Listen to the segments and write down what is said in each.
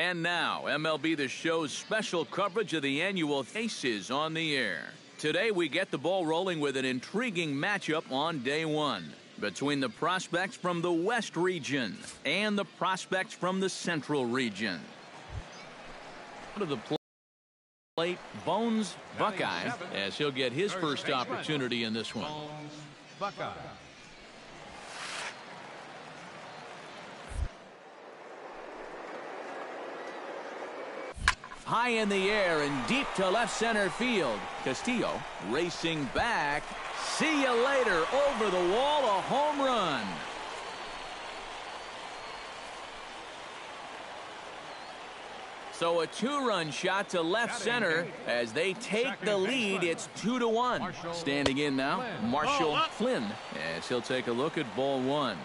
And now, MLB The Show's special coverage of the annual Aces on the air. Today, we get the ball rolling with an intriguing matchup on day one between the prospects from the West region and the prospects from the Central region. To the plate, Bones Buckeye, as he'll get his first opportunity in this one. Buckeye. High in the air and deep to left center field. Castillo racing back. See you later. Over the wall, a home run. So a two-run shot to left center as they take the lead. It's 2-1. Standing in now, Marshall Flynn, as he'll take a look at ball one.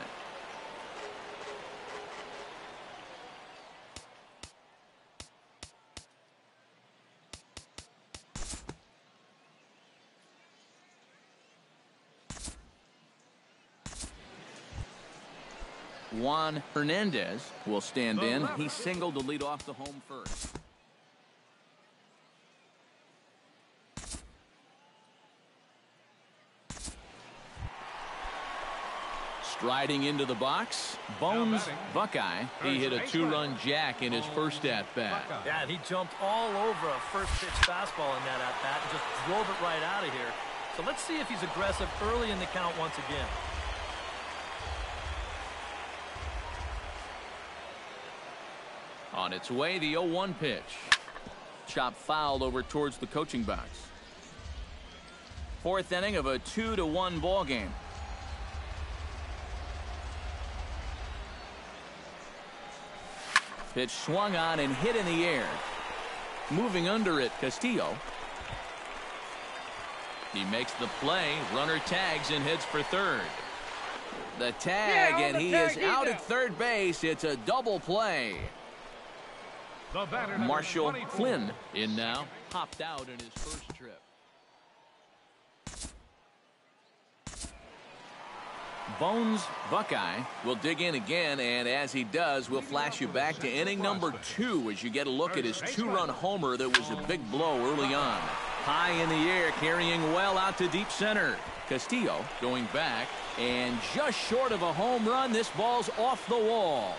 Juan Hernandez will stand in. He singled to lead off the home first. Striding into the box, Bones Buckeye. He hit a two-run jack in his first at-bat. Yeah, and he jumped all over a first-pitch fastball in that at-bat and just drove it right out of here. So let's see if he's aggressive early in the count once again. On its way, the 0-1 pitch. Chop fouled over towards the coaching box. Fourth inning of a 2-1 ball game. Pitch swung on and hit in the air. Moving under it, Castillo. He makes the play. Runner tags and heads for third. The tag, and he is out at third base. It's a double play. Marshall Flynn in now. Popped out in his first trip. Bones Buckeye will dig in again, and as he does, we'll flash you back to inning number 2 as you get a look at his two-run homer that was a big blow early on. High in the air, carrying well out to deep center. Castillo going back, and just short of a home run, this ball's off the wall.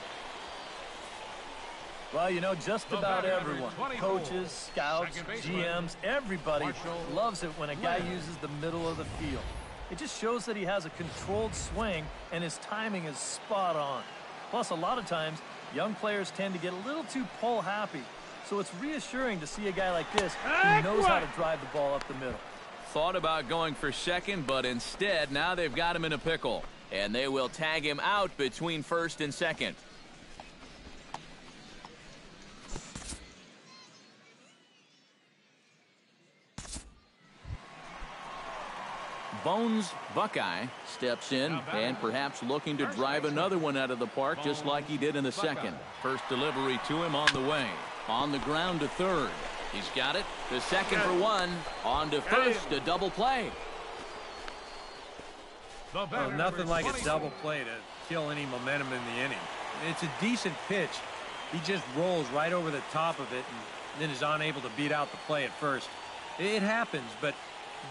Well, you know, just about everyone, coaches, scouts, GMs, everybody loves it when a guy uses the middle of the field. It just shows that he has a controlled swing and his timing is spot on. Plus, a lot of times, young players tend to get a little too pull happy. So it's reassuring to see a guy like this who knows how to drive the ball up the middle. Thought about going for second, but instead, now they've got him in a pickle. And they will tag him out between first and second. Bones Buckeye steps in and perhaps looking to drive another one out of the park just like he did in the second. First delivery to him on the way. On the ground to third. He's got it. The second for one. On to first, a double play. Well, nothing like a double play to kill any momentum in the inning. It's a decent pitch. He just rolls right over the top of it and then is unable to beat out the play at first. It happens, but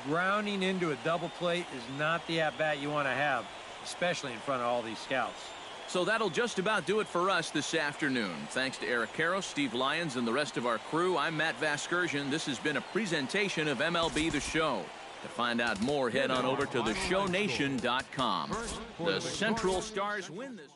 grounding into a double play is not the at-bat you want to have, especially in front of all these scouts. So that'll just about do it for us this afternoon. Thanks to Eric Karros, Steve Lyons, and the rest of our crew. I'm Matt Vasgersian. This has been a presentation of MLB The Show. To find out more, head on over to theshownation.com. The Central Stars win this one.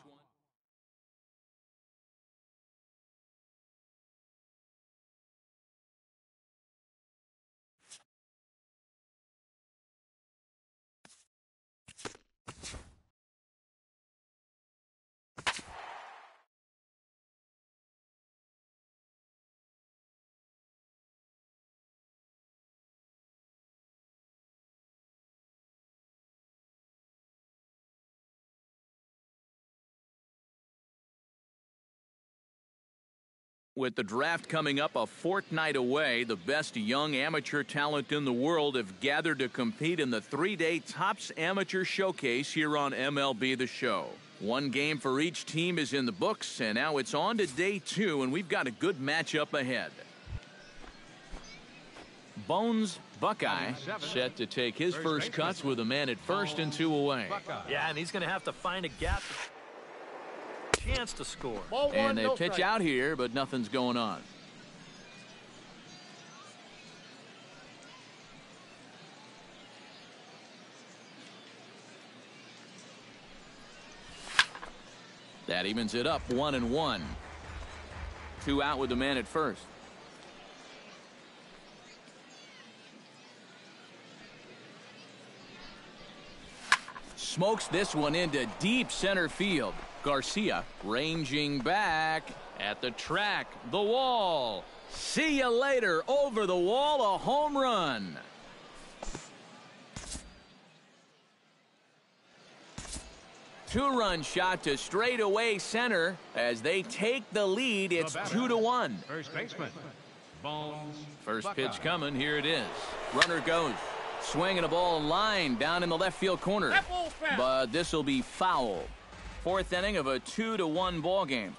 With the draft coming up a fortnight away, the best young amateur talent in the world have gathered to compete in the 3-day Topps Amateur Showcase here on MLB The Show. One game for each team is in the books, and now it's on to day 2, and we've got a good matchup ahead. Bones Buckeye set to take his first cuts with a man at first and 2 away. Yeah, and he's going to have to find a gap. Chance to score. And they pitch out here, but nothing's going on. That evens it up 1-1. 2 out with the man at first. Smokes this one into deep center field. Garcia ranging back at the track, the wall. See you later. Over the wall, a home run. Two-run shot to straightaway center as they take the lead. It's 2-1. First baseman, Bones. First pitch coming. Here it is. Runner goes. Swinging a ball line down in the left field corner. But this will be foul. 4th inning of a 2-1 ball game.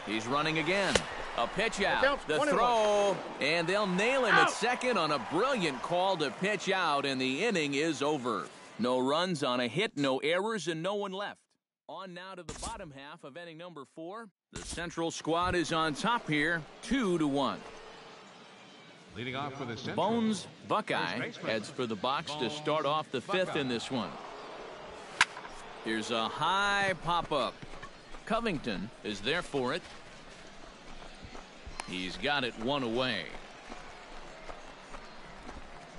He's running again. A pitch out. The throw. And they'll nail him at second on a brilliant call to pitch out. And the inning is over. No runs on a hit, no errors, and no one left. On now to the bottom half of inning number 4. The Central squad is on top here. 2-1. Leading off for the Central, Bones Buckeye heads for the box to start off the 5th in this one. Here's a high pop-up. Covington is there for it. He's got it 1 away.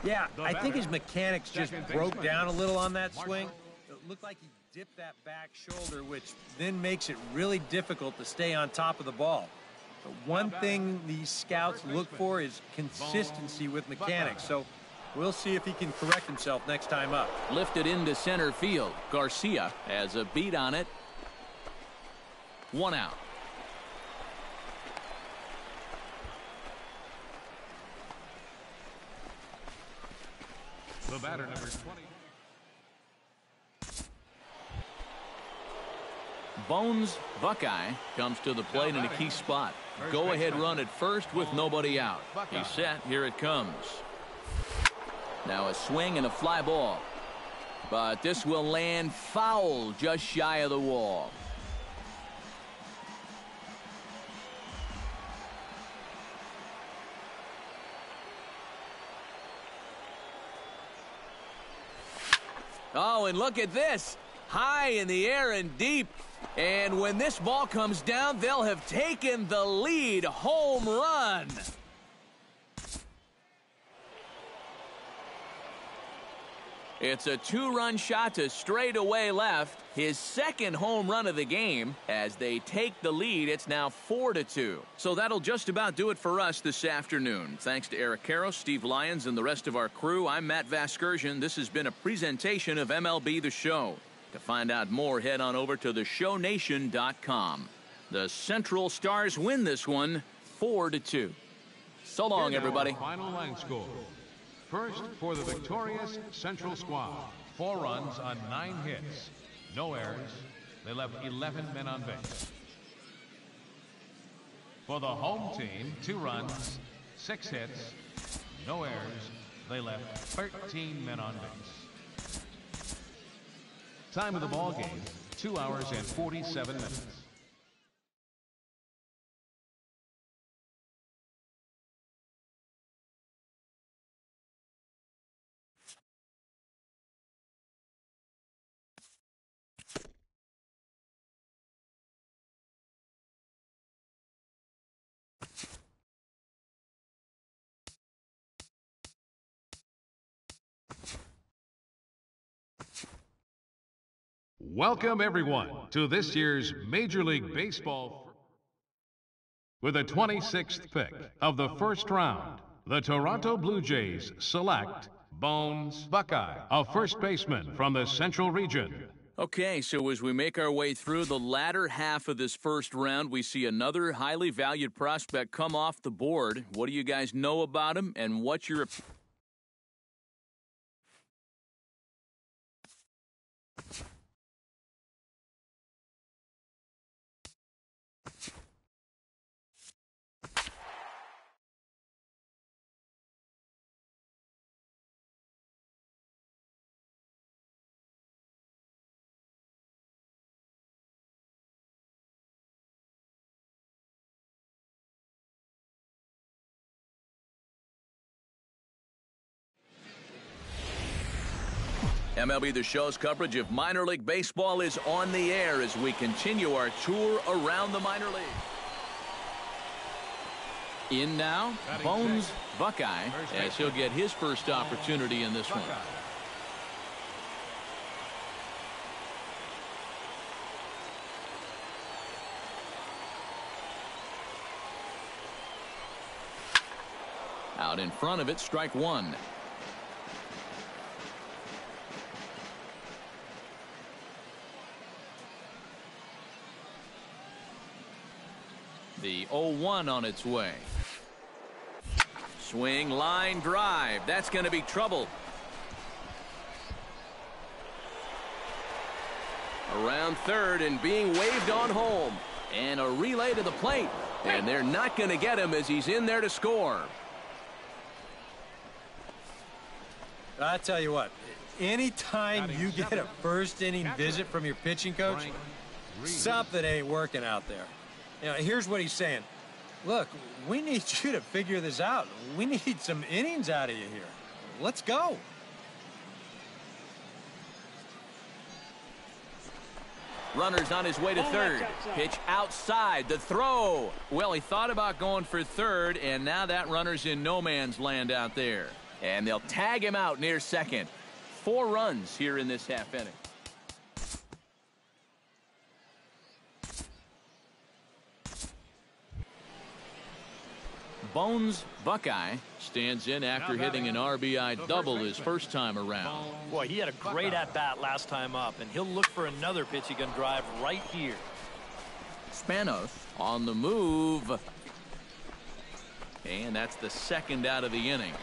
Yeah, I think his mechanics just broke down a little on that swing. It looked like he dipped that back shoulder, which then makes it really difficult to stay on top of the ball. But one thing these scouts look for is consistency with mechanics. So we'll see if he can correct himself next time up. Lifted into center field. Garcia has a beat on it. 1 out. the batter, number 20. Bones Buckeye comes to the plate in a key spot. Go-ahead run at first with nobody out. He's set. Here it comes. Now a swing and a fly ball. But this will land foul just shy of the wall. Oh, and look at this. High in the air and deep. And when this ball comes down, they'll have taken the lead. Home run. It's a two-run shot to straightaway left. His second home run of the game. As they take the lead, it's now 4-2. So that'll just about do it for us this afternoon. Thanks to Eric Karros, Steve Lyons, and the rest of our crew. I'm Matt Vasgersian. This has been a presentation of MLB The Show. To find out more, head on over to theshownation.com. The Central Stars win this one 4-2. So long, everybody. Final line score. First for the victorious Central squad. 4 runs on 9 hits. No errors. They left 11 men on base. For the home team, 2 runs, 6 hits, no errors. They left 13 men on base. Time of the ball game, 2 hours and 47 minutes. Welcome, everyone, to this year's Major League Baseball. With the 26th pick of the first round, the Toronto Blue Jays select Bones Buckeye, a first baseman from the Central Region. Okay, so as we make our way through the latter half of this first round, we see another highly valued prospect come off the board. What do you guys know about him, and what's your MLB The Show's coverage of minor league baseball is on the air as we continue our tour around the minor league. In now, Bones Buckeye, as he'll get his first opportunity in this one. Out in front of it, strike one. The 0-1 on its way. Swing, line, drive. That's going to be trouble. Around third and being waved on home. And a relay to the plate. And they're not going to get him as he's in there to score. I tell you what, anytime you get a first inning visit from your pitching coach, something ain't working out there. You know, here's what he's saying. Look, we need you to figure this out. We need some innings out of you here. Let's go. Runner's on his way to third. Pitch outside. The throw. Well, he thought about going for third, and now that runner's in no man's land out there. And they'll tag him out near second. 4 runs here in this half inning. Bones Buckeye stands in after hitting an RBI double his first time around. Boy, he had a great at-bat last time up, and he'll look for another pitch he can drive right here. Spanos on the move. And that's the second out of the inning.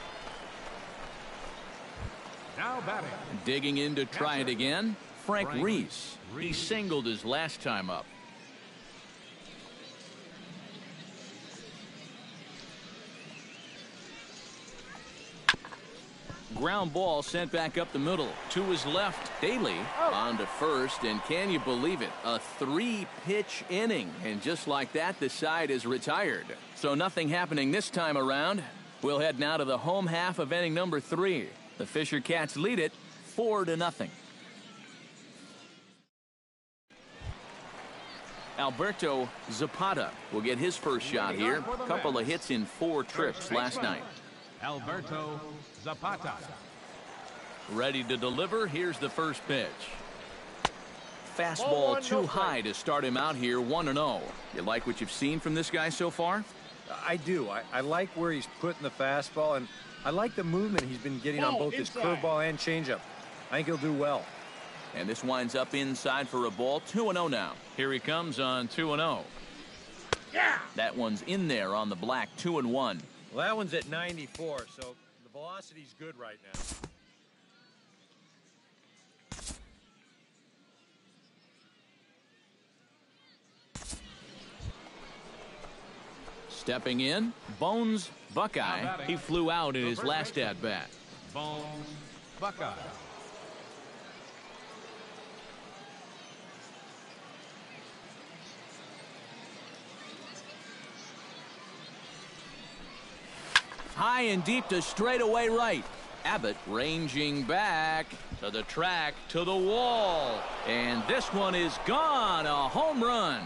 Now batting. Digging in to try it again, Frank Reese. He singled his last time up. Ground ball sent back up the middle to his left. Daly on to first, and can you believe it? A 3-pitch inning, and just like that, the side is retired. So nothing happening this time around. We'll head now to the home half of inning number 3. The Fisher Cats lead it 4-0. Alberto Zapata will get his first shot here. Couple of hits in 4 trips last night. Alberto Zapata. Ready to deliver. Here's the first pitch. Fastball too high to start him out here 1-0. You like what you've seen from this guy so far? I do. I like where he's putting the fastball, and I like the movement he's been getting on both his curveball and changeup. I think he'll do well. And this winds up inside for a ball. 2-0 now. Here he comes on 2-0. Yeah. That one's in there on the black. 2-1. Well, that one's at 94, so the velocity's good right now. Stepping in, Bones Buckeye. He flew out in his last at-bat. Bones Buckeye. High and deep to straightaway right. Abbott ranging back to the track, to the wall. And this one is gone. A home run.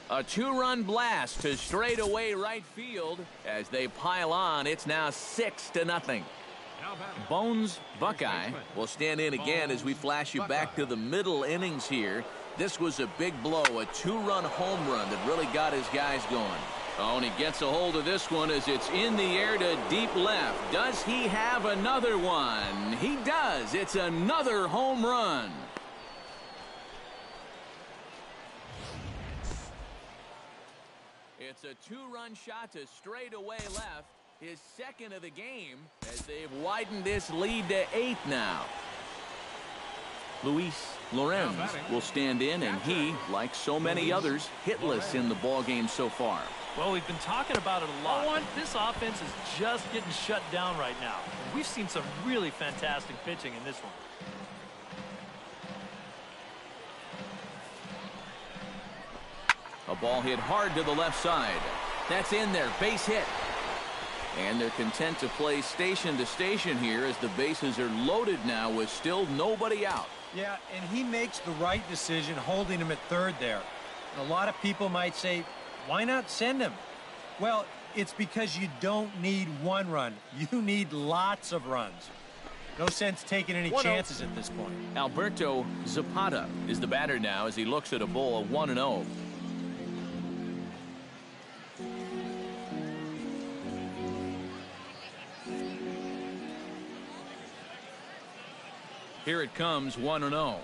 A 2-run blast to straightaway right field. As they pile on, it's now 6-0. Bones Buckeye will stand in again as we flash you back to the middle innings here. This was a big blow, a 2-run home run that really got his guys going. Oh, and he gets a hold of this one as it's in the air to deep left. Does he have another one? He does. It's another home run. It's a 2-run shot to straightaway left. His second of the game as they've widened this lead to 8 now. Luis Lorenz will stand in, and he, like so many others, hitless in the ballgame so far. Well, we've been talking about it a lot. This offense is just getting shut down right now. We've seen some really fantastic pitching in this one. A ball hit hard to the left side. That's in there. Base hit. And they're content to play station to station here as the bases are loaded now with still nobody out. Yeah, and he makes the right decision holding him at third there. A lot of people might say, why not send him? Well, it's because you don't need one run. You need lots of runs. No sense taking any chances at this point. Alberto Zapata is the batter now as he looks at a ball of 1-0. Here it comes, 1-0.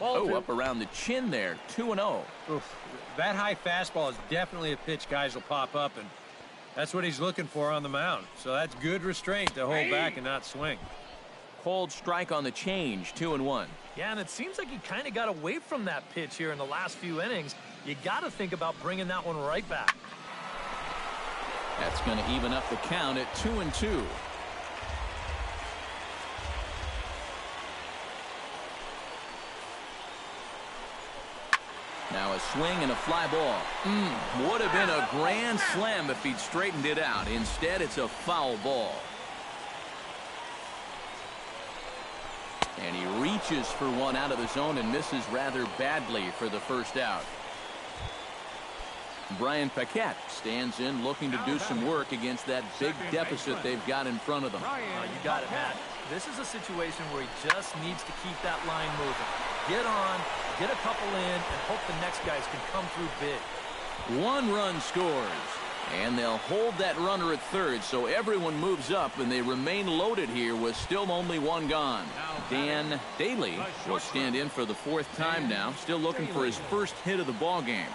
Oh, up around the chin there, 2-0. Oof. That high fastball is definitely a pitch guys will pop up, and that's what he's looking for on the mound. So that's good restraint to hold back and not swing. Cold strike on the change, 2-1. Yeah, and it seems like he kind of got away from that pitch here in the last few innings. You got to think about bringing that one right back. That's going to even up the count at 2-2. Now a swing and a fly ball. Would have been a grand slam if he'd straightened it out. Instead, it's a foul ball. And he reaches for one out of the zone and misses rather badly for the first out. Brian Paquette stands in looking to do some work against that big deficit they've got in front of them. You got it, Matt. This is a situation where he just needs to keep that line moving. Get on, get a couple in, and hope the next guys can come through big. One run scores, and they'll hold that runner at third, so everyone moves up, and they remain loaded here with still only one gone. Dan Daly will stand in for the fourth time now, still looking for his first hit of the ball game.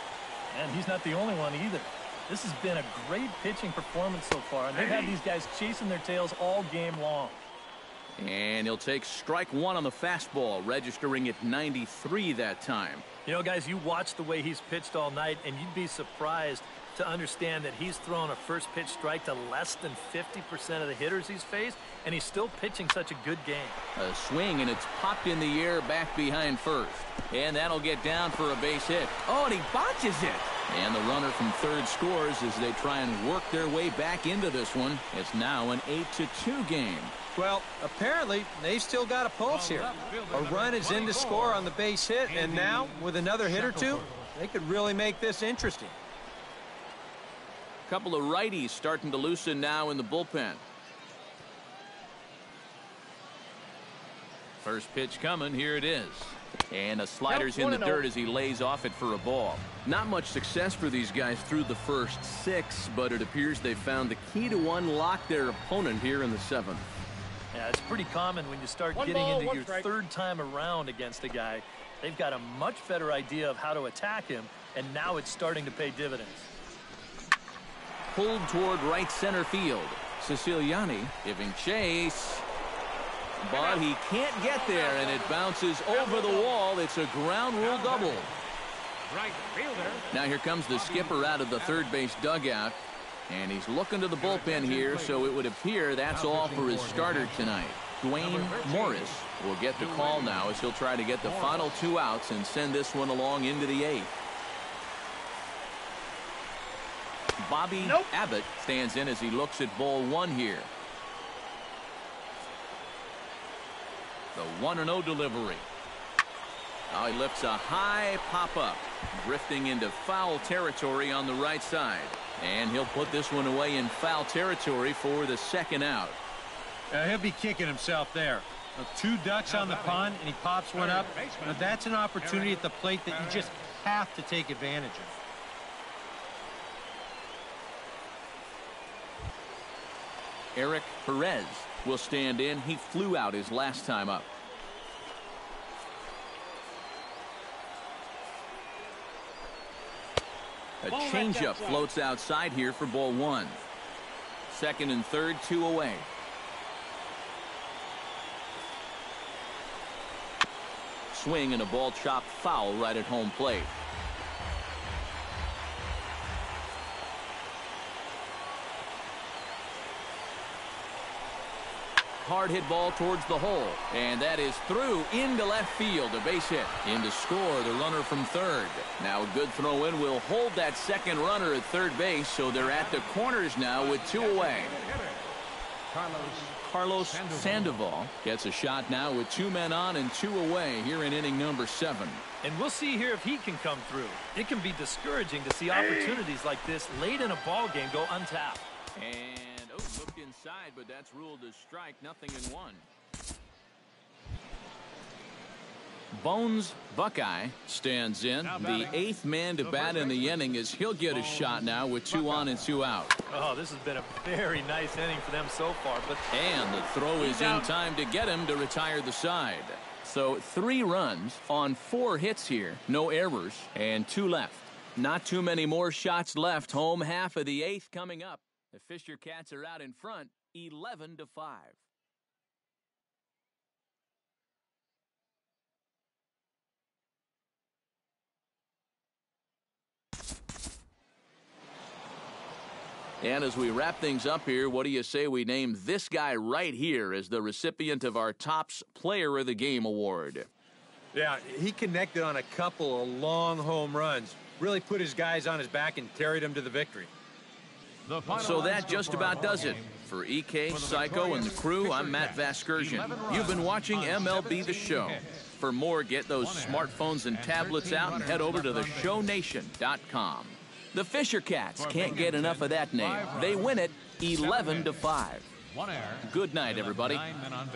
And he's not the only one either. This has been a great pitching performance so far, and they've had these guys chasing their tails all game long. And he'll take strike one on the fastball, registering at 93 that time. You know, guys, you watch the way he's pitched all night, and you'd be surprised to understand that he's thrown a first pitch strike to less than 50% of the hitters he's faced, and he's still pitching such a good game. A swing, and it's popped in the air back behind first. And that'll get down for a base hit. Oh, and he botches it. And the runner from third scores as they try and work their way back into this one. It's now an 8-2 game. Well, apparently, they've still got a pulse here. A run is in to score on the base hit, and now, with another hit or two, they could really make this interesting. A couple of righties starting to loosen now in the bullpen. First pitch coming, here it is. And a slider's in the dirt as he lays off it for a ball. Not much success for these guys through the first 6, but it appears they found the key to unlock their opponent here in the 7th. Yeah, it's pretty common when you start getting into your third time around against a guy. They've got a much better idea of how to attack him, and now it's starting to pay dividends. Pulled toward right center field. Siciliani giving chase. But he can't get there, and it bounces over the wall. It's a ground rule double. Right fielder. Now here comes the skipper out of the third base dugout. And he's looking to the bullpen here, so it would appear that's all for his starter tonight. Dwayne Morris will get the call now as he'll try to get the final 2 outs and send this one along into the 8th. Bobby Abbott stands in as he looks at ball 1 here. The 1-0 delivery. Now he lifts a high pop-up, drifting into foul territory on the right side. And he'll put this one away in foul territory for the second out. He'll be kicking himself there. 2 ducks on the pond, and he pops one up. Now, that's an opportunity at the plate that you just have to take advantage of. Eric Perez will stand in. He flew out his last time up. A changeup floats outside here for ball 1. Second and third, 2 away. Swing and a ball chopped foul right at home plate. hard hit ball towards the hole. And that is through into left field. A base hit. In to score the runner from third. Now a good throw in will hold that second runner at third base. So they're at the corners now with 2 away. Carlos Sandoval gets a shot now with 2 men on and 2 away here in inning number 7. And we'll see here if he can come through. It can be discouraging to see opportunities like this late in a ball game go untapped. And looked inside, but that's ruled as strike. Nothing in 1. Bones Buckeye stands in. The 8th man to bat in the inning as he'll get a shot now with 2 on and 2 out. Oh, this has been a very nice inning for them so far. And the throw is in time to get him to retire the side. So 3 runs on 4 hits here. No errors and 2 left. Not too many more shots left. Home half of the 8th coming up. The Fisher Cats are out in front 11-5. And as we wrap things up here, what do you say we name this guy right here as the recipient of our Topps Player of the Game award? Yeah, he connected on a couple of long home runs. Really put his guys on his back and carried them to the victory. So that just about does it. For EK, Psycho, and the crew, I'm Matt Vasgersian. You've been watching MLB The Show. For more, get those smartphones and tablets out and head over to theshownation.com. The Fisher Cats can't get enough of that name. They win it 11-5. Good night, everybody. 9 men on base.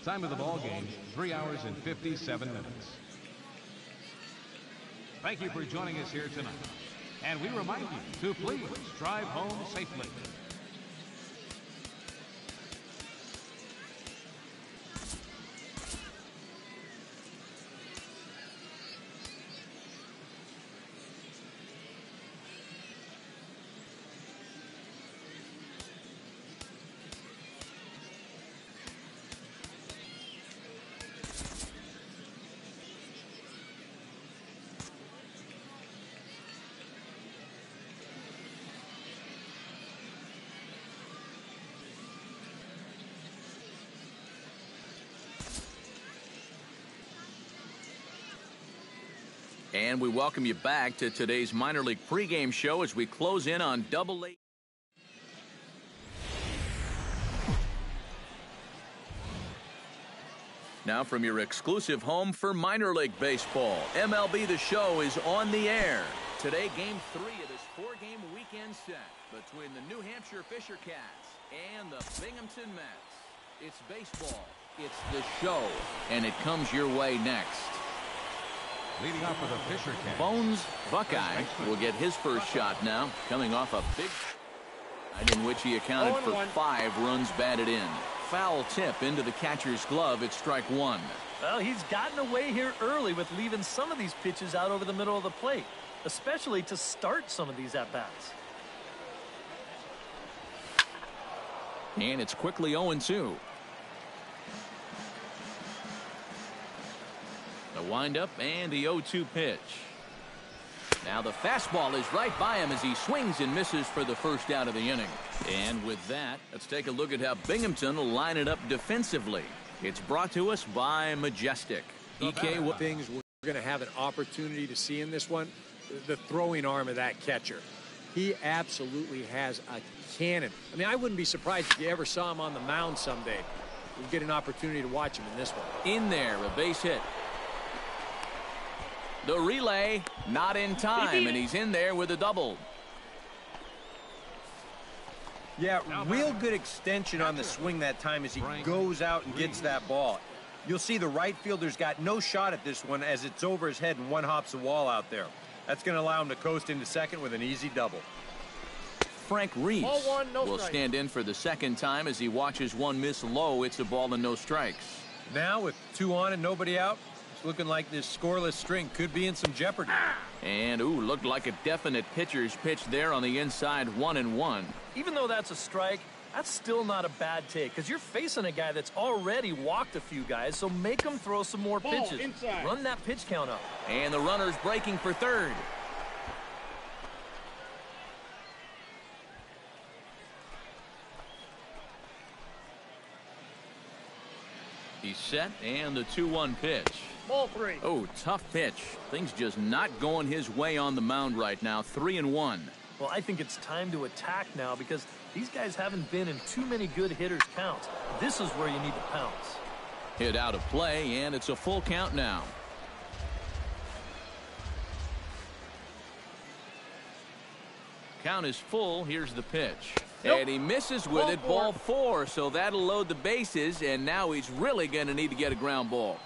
Time of the ball game, 3 hours and 57 minutes. Thank you for joining us here tonight. And we remind you to please drive home safely. And we welcome you back to today's minor league pregame show as we close in on Double-A. Now from your exclusive home for minor league baseball, MLB The Show is on the air. Today, Game 3 of this 4-game weekend set between the New Hampshire Fisher Cats and the Binghamton Mets. It's baseball, it's the show, and it comes your way next. Leading off with a Fisher Cat. Bones Buckeye will get his first shot now, coming off a big night in which he accounted for 5 runs batted in. Foul tip into the catcher's glove. It's strike 1. Well, he's gotten away here early with leaving some of these pitches out over the middle of the plate, especially to start some of these at-bats. And it's quickly 0-2. The windup and the 0-2 pitch. Now the fastball is right by him as he swings and misses for the first out of the inning. And with that, let's take a look at how Binghamton will line it up defensively. It's brought to us by Majestic. EK, What things we're going to have an opportunity to see in this one? The throwing arm of that catcher. He absolutely has a cannon. I mean, I wouldn't be surprised if you ever saw him on the mound someday. We'll get an opportunity to watch him in this one. In there, a base hit. The relay, not in time, and he's in there with a double. Yeah, real good extension on the swing that time as he goes out and gets that ball. You'll see the right fielder's got no shot at this one as it's over his head and one hops the wall out there. That's going to allow him to coast into second with an easy double. Frank Reeves will stand in for the second time as he watches one miss low. It's a ball and no strikes. Now with 2 on and nobody out, looking like this scoreless string could be in some jeopardy. And, looked like a definite pitcher's pitch there on the inside, 1-1. Even though that's a strike, that's still not a bad take because you're facing a guy that's already walked a few guys, so make him throw some more pitches. Run that pitch count up. And the runner's breaking for third. He's set, and the 2-1 pitch. Ball 3. Oh, tough pitch. Things just not going his way on the mound right now. 3-1. Well, I think it's time to attack now because these guys haven't been in too many good hitters' counts. This is where you need to pounce. Hit out of play, and it's a full count now. Count is full. Here's the pitch. Nope. And he misses with it. Ball 4, so that'll load the bases, and now he's really going to need to get a ground ball.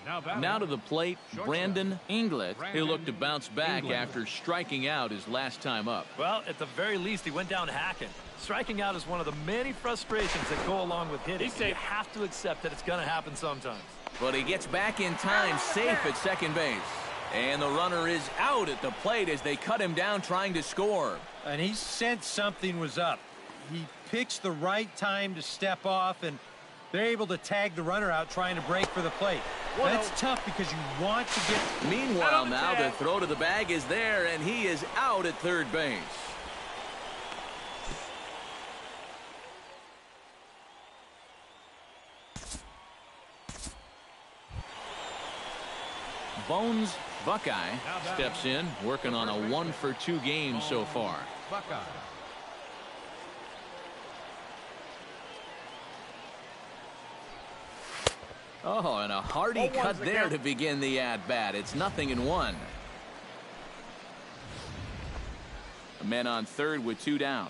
Now to the plate, Brandon Inglet. He'll look to bounce back after striking out his last time up. Well, at the very least, he went down hacking. Striking out is one of the many frustrations that go along with hitting. You have to accept that it's going to happen sometimes. But he gets back in time, safe at second base. And the runner is out at the plate as they cut him down trying to score. And he sensed something was up. He picks the right time to step off, and they're able to tag the runner out trying to break for the plate. That's tough because you want to get... Meanwhile, now the throw to the bag is there, and he is out at third base. Bones Buckeye steps in, working on a 1-for-2 game so far. Buckeye. Oh, and a hearty cut there to begin the at-bat. It's 0-1. A man on third with 2 down.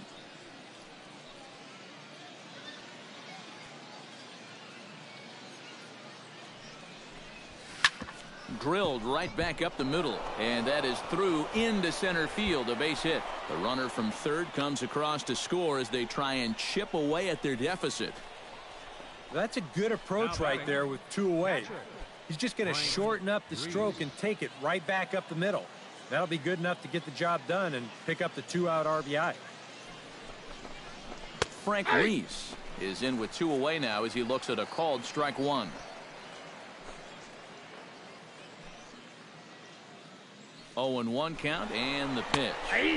Drilled right back up the middle, and that is through into center field, a base hit. The runner from third comes across to score as they try and chip away at their deficit. That's a good approach right there with 2 away. He's just going to shorten up the stroke and take it right back up the middle. That'll be good enough to get the job done and pick up the 2-out RBI. Frank Reese is in with 2 away now as he looks at a called strike 1. Oh, and 1 count, and the pitch.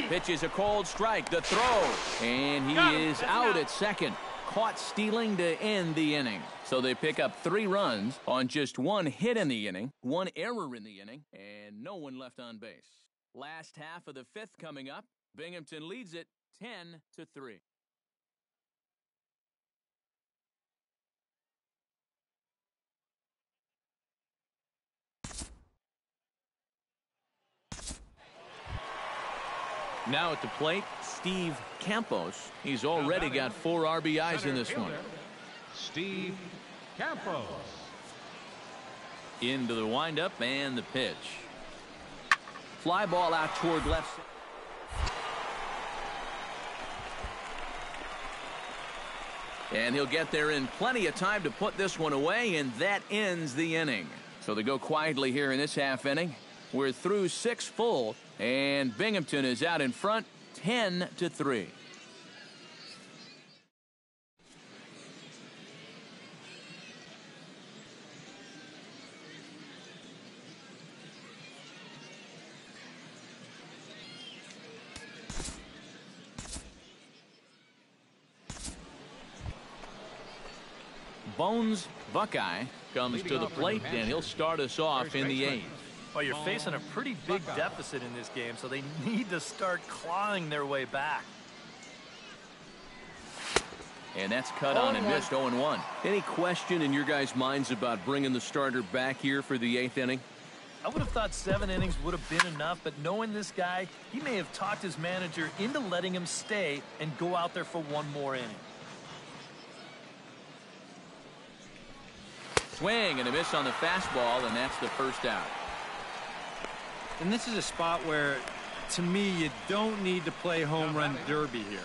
Pitch is a called strike. The throw, and he is out at second. Caught stealing to end the inning. So they pick up 3 runs on just 1 hit in the inning, 1 error in the inning, and no one left on base. Last half of the 5th coming up. Binghamton leads it 10-3. Now at the plate, Steve Campos. He's already got 4 RBIs in this one. Steve Campos. Into the windup and the pitch. Fly ball out toward left. And he'll get there in plenty of time to put this one away, and that ends the inning. So they go quietly here in this half inning. We're through 6 full, and Binghamton is out in front 10-3. Bones Buckeye comes to the plate, and he'll start us off in the 8th. Well, you're facing a pretty big deficit in this game, so they need to start clawing their way back. And that's cut on and missed. 0-1. Any question in your guys' minds about bringing the starter back here for the 8th inning? I would have thought 7 innings would have been enough, but knowing this guy, he may have talked his manager into letting him stay and go out there for 1 more inning. Swing and a miss on the fastball, and that's the first out. And this is a spot where, to me, you don't need to play home run derby here.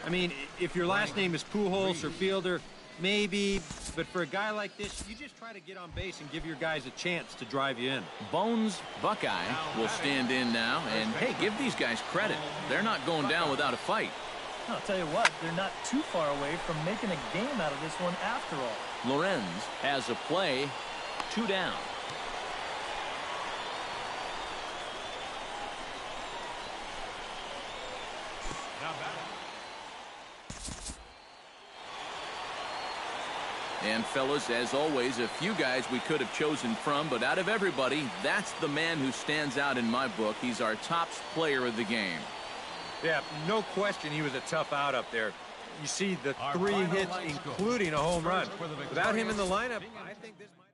I mean, if your last name is Pujols or Fielder, maybe, but for a guy like this, you just try to get on base and give your guys a chance to drive you in. Bones Buckeye will stand in now, and hey, give these guys credit. They're not going down without a fight. I'll tell you what, they're not too far away from making a game out of this one after all. Lorenz has a play, 2 down. And fellas, as always, a few guys we could have chosen from, but out of everybody, that's the man who stands out in my book. He's our top player of the game. Yeah, no question he was a tough out up there. You see the 3 hits, including a home run. Without him in the lineup, I think this might...